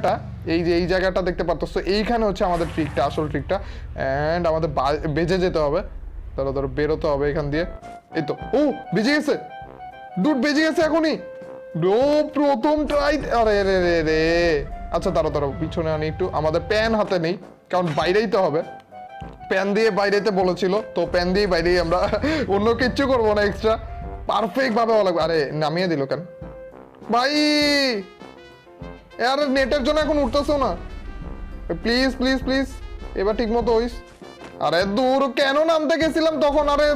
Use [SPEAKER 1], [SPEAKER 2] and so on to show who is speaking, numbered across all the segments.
[SPEAKER 1] জায়গাটা, এই যে এই জায়গাটা দেখতে পাচ্ছ, এইখানে হচ্ছে আমাদের ট্রিকটা, আসল ট্রিকটা। অ্যান্ড আমাদের বেজে যেতে হবে, ধরো বেরোতে হবে এখান দিয়ে। এই তো, ও বেজে গেছে, ডুড বেজে গেছে এখনই। ব্রো প্রথম ট্রাই, আরে রে রে রে। আচ্ছা দাঁড়াও পিছনে আনি একটু, আমাদের প্যান হাতে নেই কারণ বাইরেই তো হবে, প্যান দিয়ে বাইরেতে বলেছিল তো প্যান দিয়ে বাইরেই আমরা, অন্য কিচ্ছু করবো না এক্সট্রা, পারফেক্ট ভাবে লাগবে। আরে নামিয়ে দিল কেন ভাই? আরে নেটের জন্য এখন উঠতেছো না, প্লিজ প্লিজ প্লিজ, এবার ঠিক মতো হইস। আরে দূর, কেন নামতে গেছিলাম তখন? আরে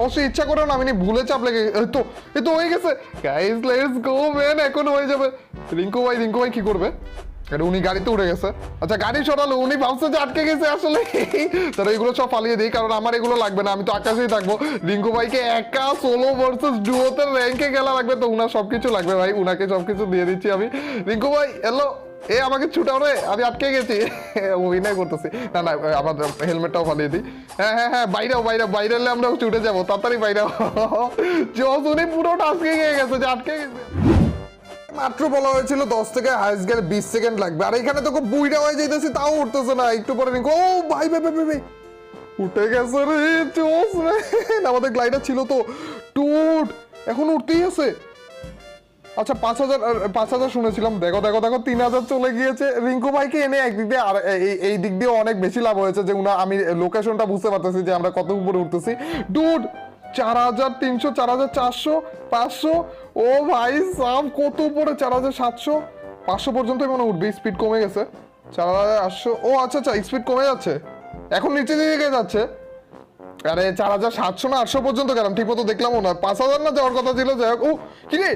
[SPEAKER 1] অবশ্যই ইচ্ছা করে নামিনি, ভুলে চাপ লেগে, এই তো হয়ে গেছে গাইস, লেটস গো ম্যান, এখন হয়ে যাবে। রিঙ্কু ভাই কি করবে? আরে উনি গাড়িতে উঠে গেছে। আচ্ছা গাড়ি সরালো, উনি ভাবছে যে আটকে গেছে আসলে। তাহলে এগুলো সব ফালিয়ে দিই, কারণ আমার এগুলো লাগবে না, আমি তো আকাশেই থাকবো। রিঙ্কু ভাইকে একা সোলো ভার্সেস ডুয়োতে র্যাঙ্কে গেলা লাগবে, তো উনার সবকিছু লাগবে ভাই, উনাকে সবকিছু দিয়ে দিচ্ছি আমি। রিঙ্কু ভাই এলো, এ আমাকে ছুটাও রে, আমি আটকে গেছি। অভিনয় করতেছি, না আমার হেলমেটটাও ফালিয়ে দিই। হ্যাঁ বাইরে এলে আমরা ছুটে যাবো, তাড়াতাড়ি বাইরে। জস উনি পুরো টাস্কে গিয়ে গেছে যে আটকে গেছে। মাত্র বলা হয়েছিল 10 থেকে হাইস্ট গেলে 20 সেকেন্ড লাগবে, আর এখানে তো খুব বুইড়া হয়ে যাইতেছি, তাও উঠতেছে না। একটু পরে ও ভাই উঠে গেছে রে, জোস রে। আমাদের গ্লাইডার ছিল তো টুট, এখন উঠতেই আছে। আচ্ছা 5,000 শুনেছিলাম, দেখো 3,000 চলে গিয়েছে। রিঙ্কু ভাইকে এনে একদিক দিয়ে, আর এই দিক দিয়ে অনেক বেশি লাভ হয়েছে যে আমি লোকেশনটা বুঝতে পারতেছি যে আমরা কত উপরে উঠতেছি। ডুড 4,300, 4,400, 500, ও ভাই সাব কত উপরে, 4,700, 500 পর্যন্ত মনে উঠবে। স্পিড কমে গেছে, 4,800, ও আচ্ছা স্পিড কমে যাচ্ছে, এখন নিচে দিকে যাচ্ছে। আরে 4,700 না 800 পর্যন্ত গেলাম, ঠিক মতো দেখলামও না। 5,000 না যাওয়ার কথা ছিল, যাই হোক। ও কি রে,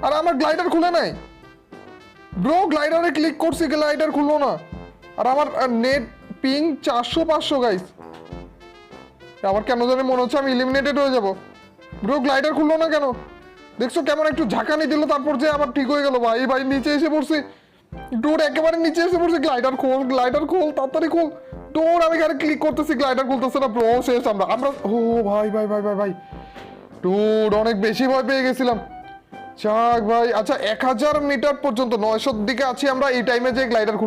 [SPEAKER 1] আর আমার গ্লাইডার খুলে নাই ব্রো, গ্লাইডারে ক্লিক করছি, গ্লাইডার খুললো না। আর আমার নেট পিং 400-500 গাইস, আমার কেন জানি মনে হচ্ছে আমি ইলিমিনেটেড হয়ে যাব। ব্রো গ্লাইডার খুললো না কেন? দেখছো কেমন একটু ঝাঁকানি দিল, তারপর যে আবার ঠিক হয়ে গেল। ভাই নিচে এসে পড়ছি, ডোর একেবারে নিচে এসে পড়ছি। গ্লাইডার খোল তাড়াতাড়ি খোল। ডোর আমি এখানে ক্লিক করতেছি, গ্লাইডার খুলতেছে না ব্রো, শেষ আমরা। ও ভাই ডোর অনেক বেশি ভয় পেয়ে গেছিলাম। যাক ভাই, আচ্ছা 1,000 মিটার পর্যন্ত 900 দিকে আছি আমরা, এই টাইমে যে গ্লাইডার